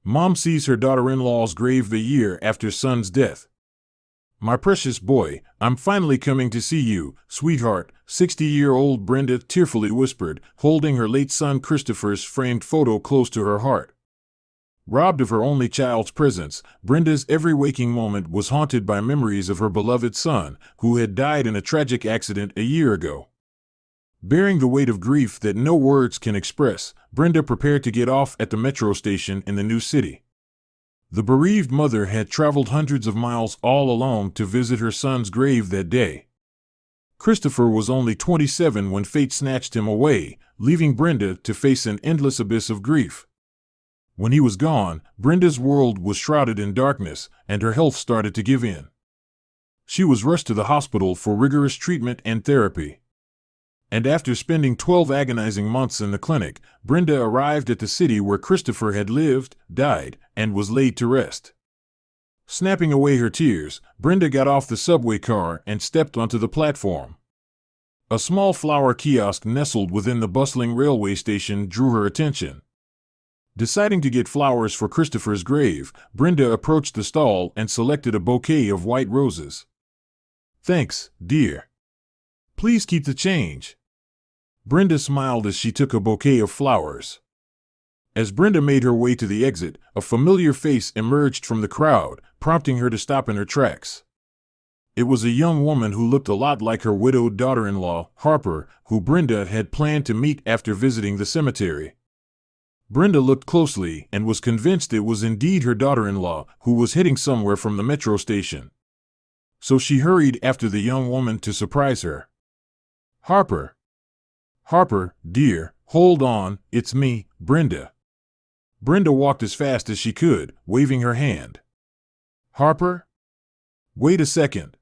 Mom sees her daughter-in-law's grave the year after son's death. My precious boy, I'm finally coming to see you, sweetheart, 60-year-old Brenda tearfully whispered, holding her late son Christopher's framed photo close to her heart. Robbed of her only child's presence, Brenda's every waking moment was haunted by memories of her beloved son, who had died in a tragic accident a year ago. Bearing the weight of grief that no words can express, Brenda prepared to get off at the metro station in the new city. The bereaved mother had traveled hundreds of miles all alone to visit her son's grave that day. Christopher was only 27 when fate snatched him away, leaving Brenda to face an endless abyss of grief. When he was gone, Brenda's world was shrouded in darkness, and her health started to give in. She was rushed to the hospital for rigorous treatment and therapy. And after spending 12 agonizing months in the clinic, Brenda arrived at the city where Christopher had lived, died, and was laid to rest. Snapping away her tears, Brenda got off the subway car and stepped onto the platform. A small flower kiosk nestled within the bustling railway station drew her attention. Deciding to get flowers for Christopher's grave, Brenda approached the stall and selected a bouquet of white roses. "Thanks, dear. Please keep the change." Brenda smiled as she took a bouquet of flowers. As Brenda made her way to the exit, a familiar face emerged from the crowd, prompting her to stop in her tracks. It was a young woman who looked a lot like her widowed daughter-in-law, Harper, who Brenda had planned to meet after visiting the cemetery. Brenda looked closely and was convinced it was indeed her daughter-in-law, who was heading somewhere from the metro station. So she hurried after the young woman to surprise her. "Harper. Harper, dear, hold on, it's me, Brenda." Brenda walked as fast as she could, waving her hand. "Harper? Wait a second."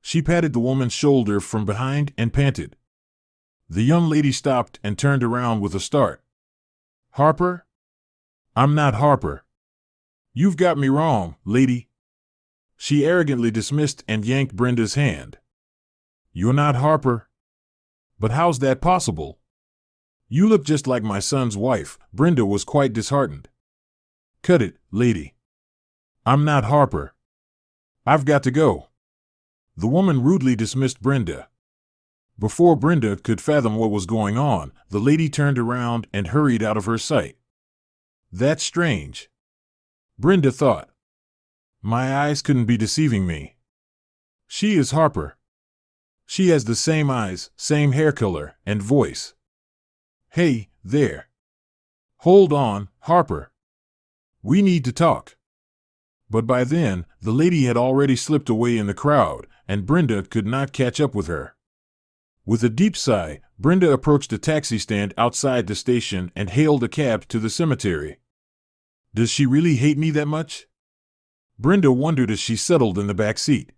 She patted the woman's shoulder from behind and panted. The young lady stopped and turned around with a start. "Harper? I'm not Harper. You've got me wrong, lady." She arrogantly dismissed and yanked Brenda's hand. "You're not Harper? But how's that possible? You look just like my son's wife." Brenda was quite disheartened. "Cut it, lady. I'm not Harper. I've got to go." The woman rudely dismissed Brenda. Before Brenda could fathom what was going on, the lady turned around and hurried out of her sight. "That's strange," Brenda thought. "My eyes couldn't be deceiving me. She is Harper. She has the same eyes, same hair color, and voice. Hey, there. Hold on, Harper. We need to talk." But by then, the lady had already slipped away in the crowd, and Brenda could not catch up with her. With a deep sigh, Brenda approached a taxi stand outside the station and hailed a cab to the cemetery. Does she really hate me that much? Brenda wondered as she settled in the back seat.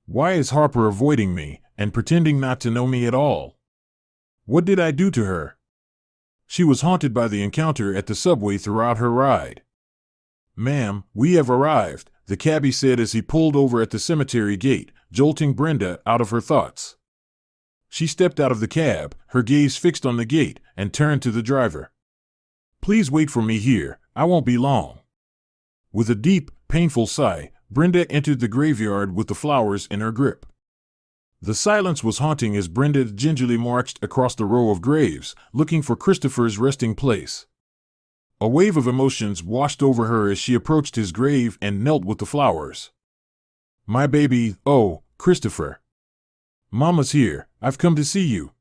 Why is Harper avoiding me and pretending not to know me at all? What did I do to her? She was haunted by the encounter at the subway throughout her ride. "Ma'am, we have arrived," the cabbie said as he pulled over at the cemetery gate, jolting Brenda out of her thoughts. She stepped out of the cab, her gaze fixed on the gate, and turned to the driver. "Please wait for me here, I won't be long." With a deep, painful sigh, Brenda entered the graveyard with the flowers in her grip. The silence was haunting as Brenda gingerly marched across the row of graves, looking for Christopher's resting place. A wave of emotions washed over her as she approached his grave and knelt with the flowers. "My baby, oh, Christopher. Mama's here, I've come to see you."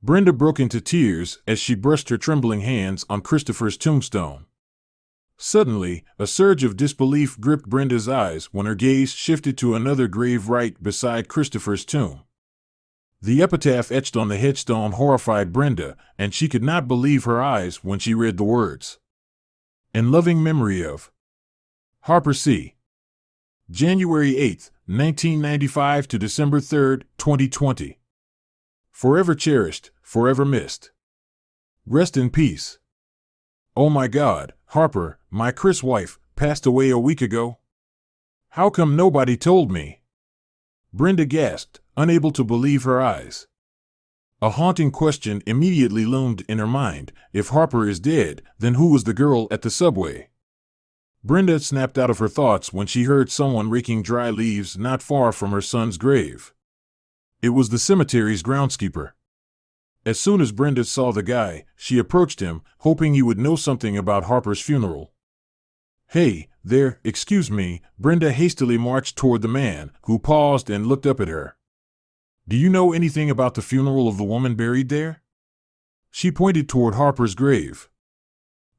Brenda broke into tears as she brushed her trembling hands on Christopher's tombstone. Suddenly, a surge of disbelief gripped Brenda's eyes when her gaze shifted to another grave right beside Christopher's tomb. The epitaph etched on the headstone horrified Brenda, and she could not believe her eyes when she read the words. "In loving memory of Harper C. January 8, 1995 to December 3, 2020. Forever cherished, forever missed. Rest in peace. Oh my God, Harper, my Chris wife, passed away a week ago. How come nobody told me?" Brenda gasped, unable to believe her eyes. A haunting question immediately loomed in her mind. If Harper is dead, then who was the girl at the subway? Brenda snapped out of her thoughts when she heard someone raking dry leaves not far from her son's grave. It was the cemetery's groundskeeper. As soon as Brenda saw the guy, she approached him, hoping he would know something about Harper's funeral. "Hey, there, excuse me." Brenda hastily marched toward the man, who paused and looked up at her. "Do you know anything about the funeral of the woman buried there?" She pointed toward Harper's grave.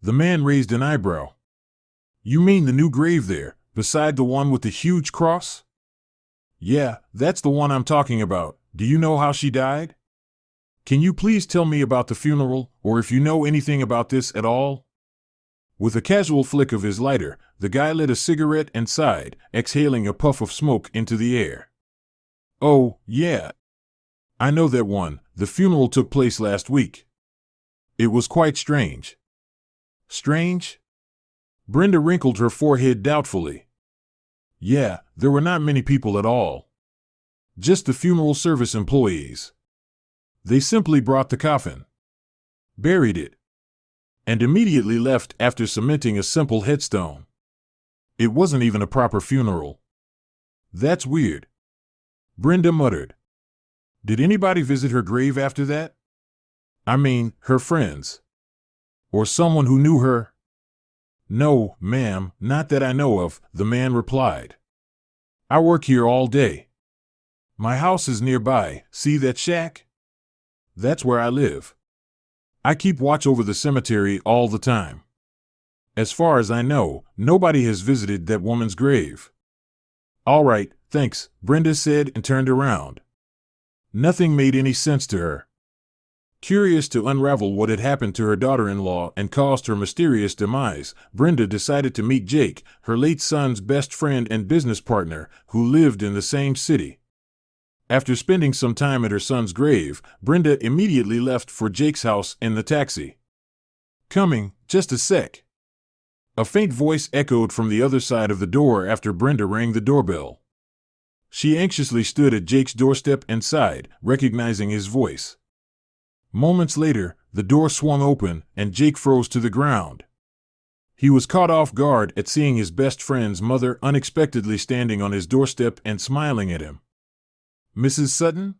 The man raised an eyebrow. "You mean the new grave there, beside the one with the huge cross?" "Yeah, that's the one I'm talking about. Do you know how she died?" "Can you please tell me about the funeral, or if you know anything about this at all?" With a casual flick of his lighter, the guy lit a cigarette and sighed, exhaling a puff of smoke into the air. "Oh, yeah. I know that one. The funeral took place last week. It was quite strange." "Strange?" Brenda wrinkled her forehead doubtfully. "Yeah, there were not many people at all. Just the funeral service employees. They simply brought the coffin, buried it, and immediately left after cementing a simple headstone. It wasn't even a proper funeral." "That's weird," Brenda muttered. "Did anybody visit her grave after that? I mean, her friends? Or someone who knew her?" "No, ma'am, not that I know of," the man replied. "I work here all day. My house is nearby. See that shack? That's where I live. I keep watch over the cemetery all the time. As far as I know, nobody has visited that woman's grave." "All right, thanks," Brenda said and turned around. Nothing made any sense to her. Curious to unravel what had happened to her daughter-in-law and caused her mysterious demise, Brenda decided to meet Jake, her late son's best friend and business partner, who lived in the same city. After spending some time at her son's grave, Brenda immediately left for Jake's house in the taxi. "Coming, just a sec." A faint voice echoed from the other side of the door after Brenda rang the doorbell. She anxiously stood at Jake's doorstep and sighed, recognizing his voice. Moments later, the door swung open and Jake froze to the ground. He was caught off guard at seeing his best friend's mother unexpectedly standing on his doorstep and smiling at him. "Mrs. Sutton?"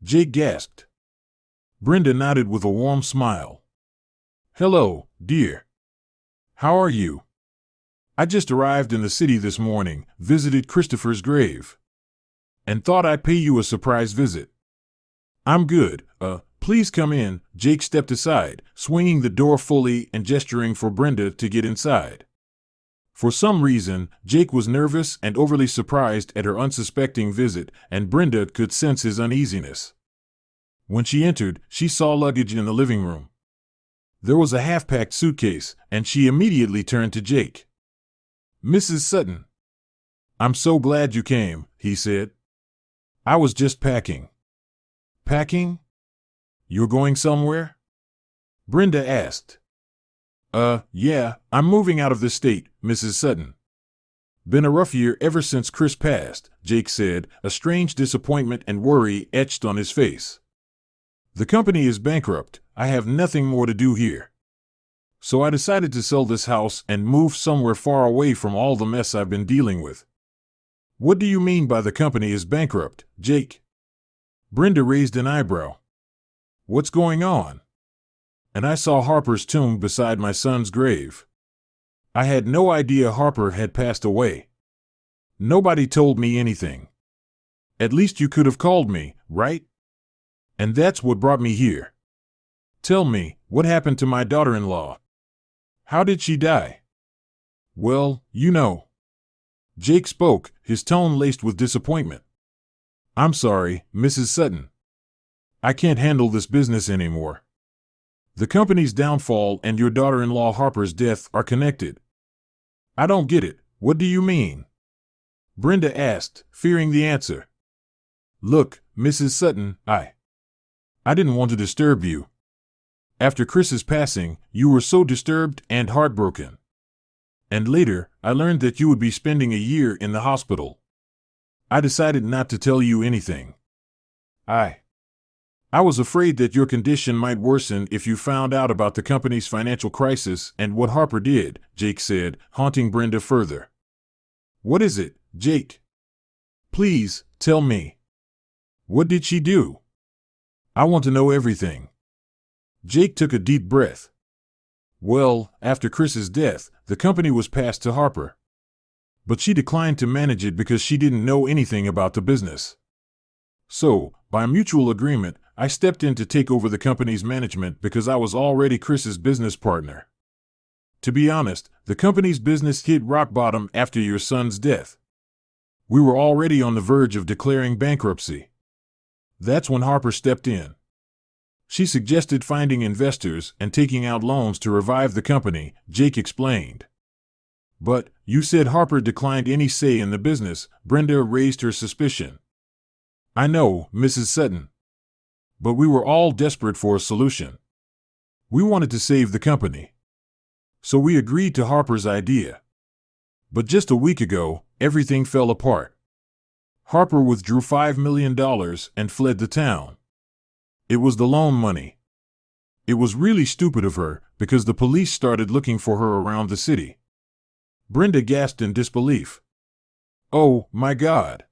Jake gasped. Brenda nodded with a warm smile. "Hello, dear. How are you? I just arrived in the city this morning, visited Christopher's grave, and thought I'd pay you a surprise visit." "I'm good, please come in." Jake stepped aside, swinging the door fully and gesturing for Brenda to get inside. For some reason, Jake was nervous and overly surprised at her unsuspecting visit, and Brenda could sense his uneasiness. When she entered, she saw luggage in the living room. There was a half-packed suitcase, and she immediately turned to Jake. "Mrs. Sutton." "I'm so glad you came," he said. "I was just packing." "Packing? You're going somewhere?" Brenda asked. Yeah, I'm moving out of the state, Mrs. Sutton." "Been a rough year ever since Chris passed," Jake said, a strange disappointment and worry etched on his face. "The company is bankrupt. I have nothing more to do here. So I decided to sell this house and move somewhere far away from all the mess I've been dealing with." "What do you mean by the company is bankrupt, Jake?" Brenda raised an eyebrow. "What's going on?" "And I saw Harper's tomb beside my son's grave. I had no idea Harper had passed away. Nobody told me anything. At least you could have called me, right? And that's what brought me here. Tell me, what happened to my daughter-in-law? How did she die?" "Well, you know." Jake spoke, his tone laced with disappointment. "I'm sorry, Mrs. Sutton. I can't handle this business anymore. The company's downfall and your daughter-in-law Harper's death are connected." "I don't get it. What do you mean?" Brenda asked, fearing the answer. "Look, Mrs. Sutton, I didn't want to disturb you. After Chris's passing, you were so disturbed and heartbroken. And later, I learned that you would be spending a year in the hospital. I decided not to tell you anything. I was afraid that your condition might worsen if you found out about the company's financial crisis and what Harper did, Jake said, haunting Brenda further. What is it, Jake? Please, tell me. What did she do? I want to know everything. Jake took a deep breath. Well, after Chris's death, the company was passed to Harper. But she declined to manage it because she didn't know anything about the business. So, by mutual agreement, I stepped in to take over the company's management because I was already Chris's business partner. To be honest, the company's business hit rock bottom after your son's death. We were already on the verge of declaring bankruptcy. That's when Harper stepped in. She suggested finding investors and taking out loans to revive the company, Jake explained. But, you said Harper declined any say in the business, Brenda raised her suspicion. I know, Mrs. Sutton. But we were all desperate for a solution. We wanted to save the company. So we agreed to Harper's idea. But just a week ago, everything fell apart. Harper withdrew $5 million and fled the town. It was the loan money. It was really stupid of her, because the police started looking for her around the city. Brenda gasped in disbelief. Oh, my God.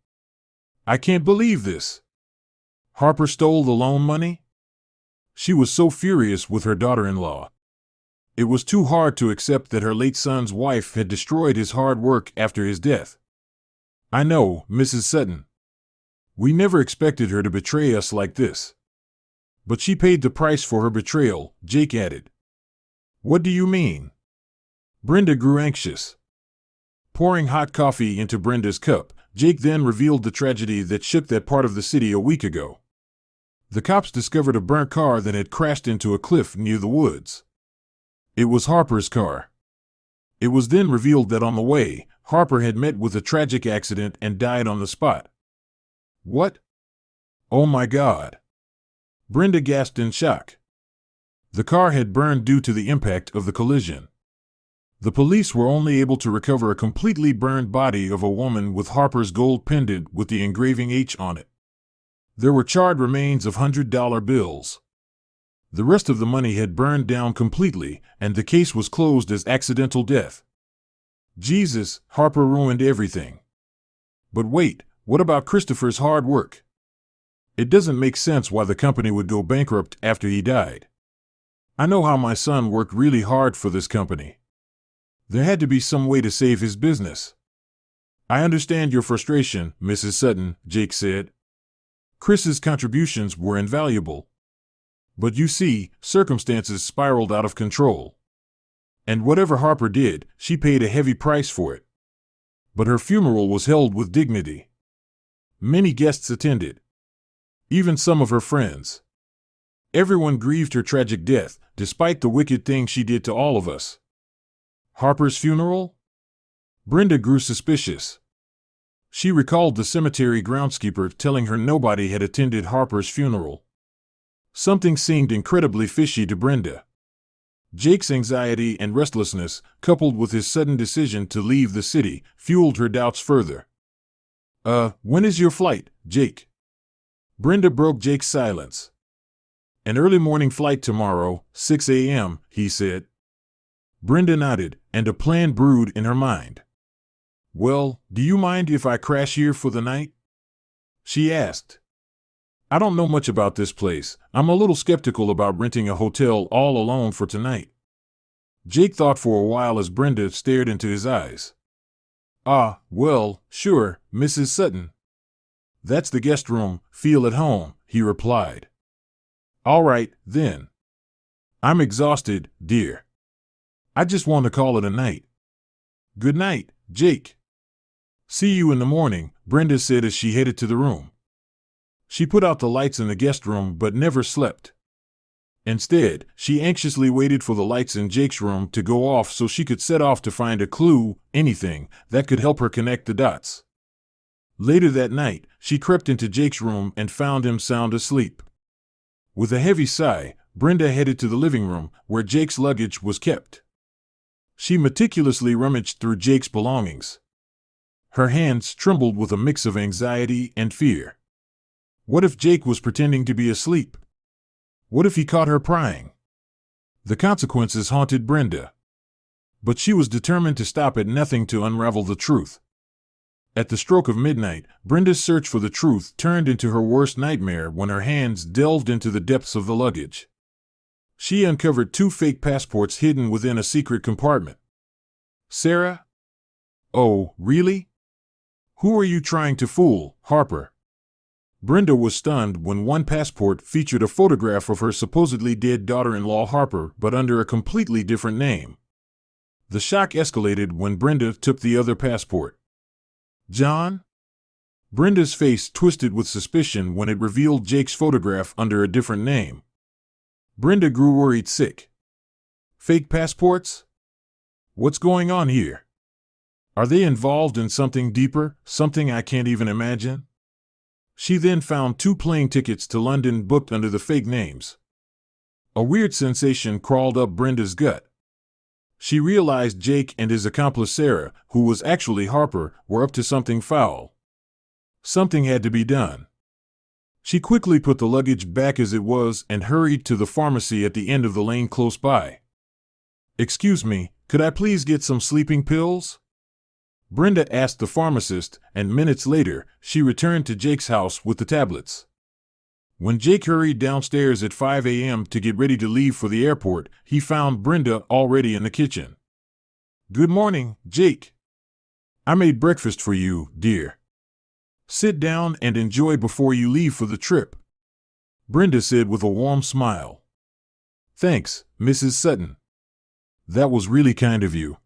I can't believe this. Harper stole the loan money? She was so furious with her daughter-in-law. It was too hard to accept that her late son's wife had destroyed his hard work after his death. I know, Mrs. Sutton. We never expected her to betray us like this. But she paid the price for her betrayal, Jake added. What do you mean? Brenda grew anxious. Pouring hot coffee into Brenda's cup, Jake then revealed the tragedy that shook that part of the city a week ago. The cops discovered a burnt car that had crashed into a cliff near the woods. It was Harper's car. It was then revealed that on the way, Harper had met with a tragic accident and died on the spot. What? Oh my God. Brenda gasped in shock. The car had burned due to the impact of the collision. The police were only able to recover a completely burned body of a woman with Harper's gold pendant with the engraving H on it. There were charred remains of $100 bills. The rest of the money had burned down completely, and the case was closed as accidental death. Jesus, Harper ruined everything. But wait, what about Christopher's hard work? It doesn't make sense why the company would go bankrupt after he died. I know how my son worked really hard for this company. There had to be some way to save his business. I understand your frustration, Mrs. Sutton, Jake said. Chris's contributions were invaluable. But you see, circumstances spiraled out of control. And whatever Harper did, she paid a heavy price for it. But her funeral was held with dignity. Many guests attended. Even some of her friends. Everyone grieved her tragic death, despite the wicked thing she did to all of us. Harper's funeral? Brenda grew suspicious. She recalled the cemetery groundskeeper telling her nobody had attended Harper's funeral. Something seemed incredibly fishy to Brenda. Jake's anxiety and restlessness, coupled with his sudden decision to leave the city, fueled her doubts further. When is your flight, Jake? Brenda broke Jake's silence. An early morning flight tomorrow, 6 a.m., he said. Brenda nodded, and a plan brewed in her mind. Well, do you mind if I crash here for the night? She asked. I don't know much about this place. I'm a little skeptical about renting a hotel all alone for tonight. Jake thought for a while as Brenda stared into his eyes. Ah, well, sure, Mrs. Sutton. That's the guest room, feel at home, he replied. All right, then. I'm exhausted, dear. I just want to call it a night. Good night, Jake. See you in the morning, Brenda said as she headed to the room. She put out the lights in the guest room but never slept. Instead, she anxiously waited for the lights in Jake's room to go off so she could set off to find a clue, anything, that could help her connect the dots. Later that night, she crept into Jake's room and found him sound asleep. With a heavy sigh, Brenda headed to the living room, where Jake's luggage was kept. She meticulously rummaged through Jake's belongings. Her hands trembled with a mix of anxiety and fear. What if Jake was pretending to be asleep? What if he caught her prying? The consequences haunted Brenda. But she was determined to stop at nothing to unravel the truth. At the stroke of midnight, Brenda's search for the truth turned into her worst nightmare when her hands delved into the depths of the luggage. She uncovered 2 fake passports hidden within a secret compartment. Sarah? Oh, really? Who are you trying to fool, Harper? Brenda was stunned when one passport featured a photograph of her supposedly dead daughter-in-law Harper, but under a completely different name. The shock escalated when Brenda took the other passport. John? Brenda's face twisted with suspicion when it revealed Jake's photograph under a different name. Brenda grew worried sick. Fake passports? What's going on here? Are they involved in something deeper, something I can't even imagine? She then found 2 plane tickets to London booked under the fake names. A weird sensation crawled up Brenda's gut. She realized Jake and his accomplice Sarah, who was actually Harper, were up to something foul. Something had to be done. She quickly put the luggage back as it was and hurried to the pharmacy at the end of the lane close by. "Excuse me, could I please get some sleeping pills?" Brenda asked the pharmacist, and minutes later, she returned to Jake's house with the tablets. When Jake hurried downstairs at 5 a.m. to get ready to leave for the airport, he found Brenda already in the kitchen. "Good morning, Jake. I made breakfast for you, dear. Sit down and enjoy before you leave for the trip," Brenda said with a warm smile. "Thanks, Mrs. Sutton. That was really kind of you."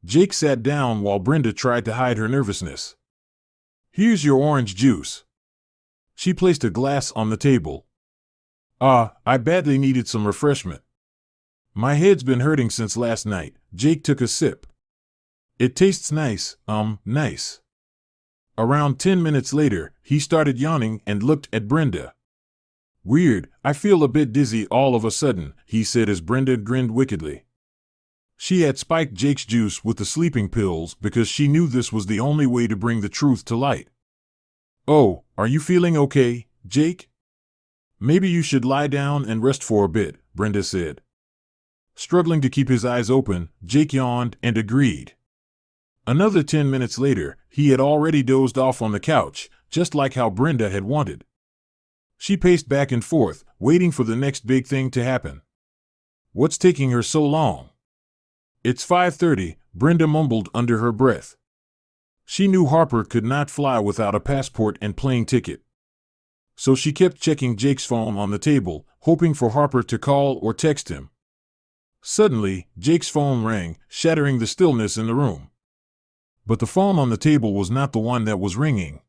Jake sat down while Brenda tried to hide her nervousness. "Here's your orange juice." She placed a glass on the table. I badly needed some refreshment. My head's been hurting since last night." Jake took a sip. "It tastes nice, nice." Around 10 minutes later, he started yawning and looked at Brenda. "Weird, I feel a bit dizzy all of a sudden," he said as Brenda grinned wickedly. She had spiked Jake's juice with the sleeping pills because she knew this was the only way to bring the truth to light. "Oh, are you feeling okay, Jake? Maybe you should lie down and rest for a bit," Brenda said. Struggling to keep his eyes open, Jake yawned and agreed. Another 10 minutes later, he had already dozed off on the couch, just like how Brenda had wanted. She paced back and forth, waiting for the next big thing to happen. "What's taking her so long?" "It's 5:30, Brenda mumbled under her breath. She knew Harper could not fly without a passport and plane ticket. So she kept checking Jake's phone on the table, hoping for Harper to call or text him. Suddenly, Jake's phone rang, shattering the stillness in the room. But the phone on the table was not the one that was ringing.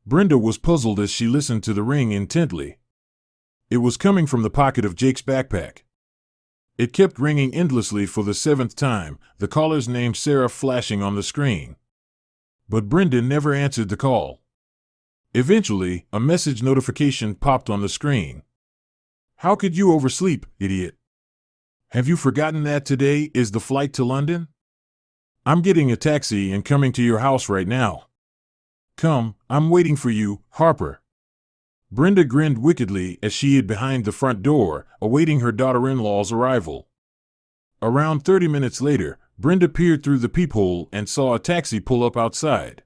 Brenda was puzzled as she listened to the ring intently. It was coming from the pocket of Jake's backpack. It kept ringing endlessly for the 7th time, the caller's name Sarah flashing on the screen. But Brenda never answered the call. Eventually, a message notification popped on the screen. "How could you oversleep, idiot? Have you forgotten that today is the flight to London? I'm getting a taxi and coming to your house right now. Come, I'm waiting for you, Harper." Brenda grinned wickedly as she hid behind the front door, awaiting her daughter-in-law's arrival. Around 30 minutes later, Brenda peered through the peephole and saw a taxi pull up outside.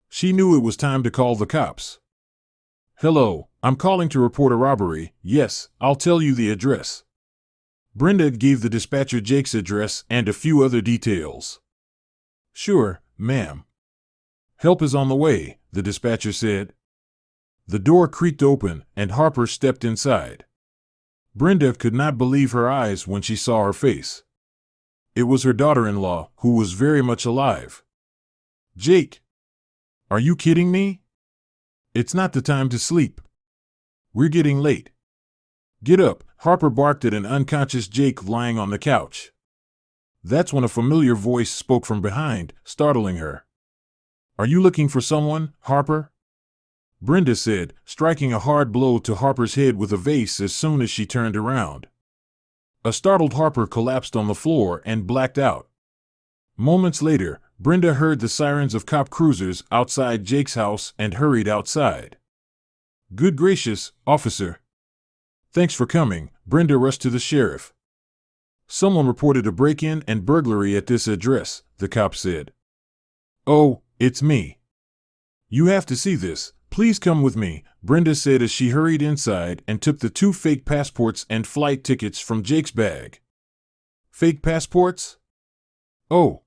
She knew it was time to call the cops. "Hello, I'm calling to report a robbery. Yes, I'll tell you the address." Brenda gave the dispatcher Jake's address and a few other details. "Sure, ma'am. Help is on the way," the dispatcher said. The door creaked open and Harper stepped inside. Brenda could not believe her eyes when she saw her face. It was her daughter-in-law, who was very much alive. "Jake, are you kidding me? It's not the time to sleep. We're getting late. Get up," Harper barked at an unconscious Jake lying on the couch. That's when a familiar voice spoke from behind, startling her. "Are you looking for someone, Harper?" Brenda said, striking a hard blow to Harper's head with a vase as soon as she turned around. A startled Harper collapsed on the floor and blacked out. Moments later, Brenda heard the sirens of cop cruisers outside Jake's house and hurried outside. "Good gracious, officer. Thanks for coming. Brenda rushed to the sheriff. Someone reported a break-in and burglary at this address, the cop said. Oh, it's me. You have to see this. Please come with me, Brenda said as she hurried inside and took the 2 fake passports and flight tickets from Jake's bag. Fake passports? Oh.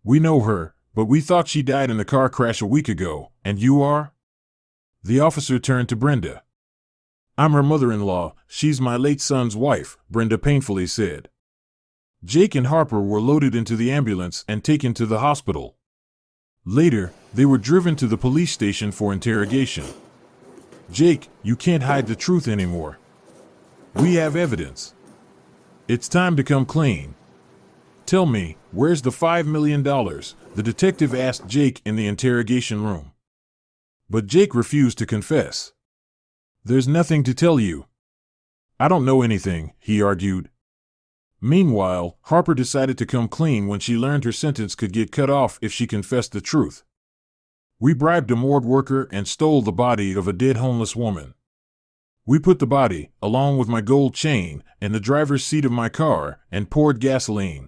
We know her, but we thought she died in a car crash a week ago, and you are? The officer turned to Brenda. I'm her mother-in-law. She's my late son's wife, Brenda painfully said. Jake and Harper were loaded into the ambulance and taken to the hospital. Later, they were driven to the police station for interrogation. Jake, you can't hide the truth anymore. We have evidence. It's time to come clean. Tell me, where's the $5 million? The detective asked Jake in the interrogation room. But Jake refused to confess. There's nothing to tell you. I don't know anything, he argued. Meanwhile, Harper decided to come clean when she learned her sentence could get cut off if she confessed the truth. We bribed a morgue worker and stole the body of a dead homeless woman. We put the body, along with my gold chain, in the driver's seat of my car and poured gasoline.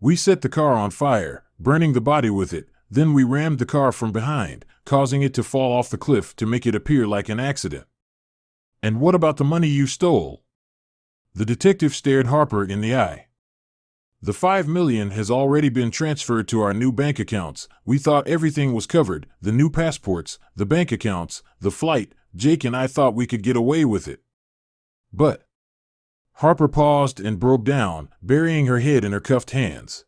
We set the car on fire, burning the body with it, then we rammed the car from behind, causing it to fall off the cliff to make it appear like an accident. And what about the money you stole? The detective stared Harper in the eye. The $5 million has already been transferred to our new bank accounts. We thought everything was covered, the new passports, the bank accounts, the flight. Jake and I thought we could get away with it. But Harper paused and broke down, burying her head in her cuffed hands.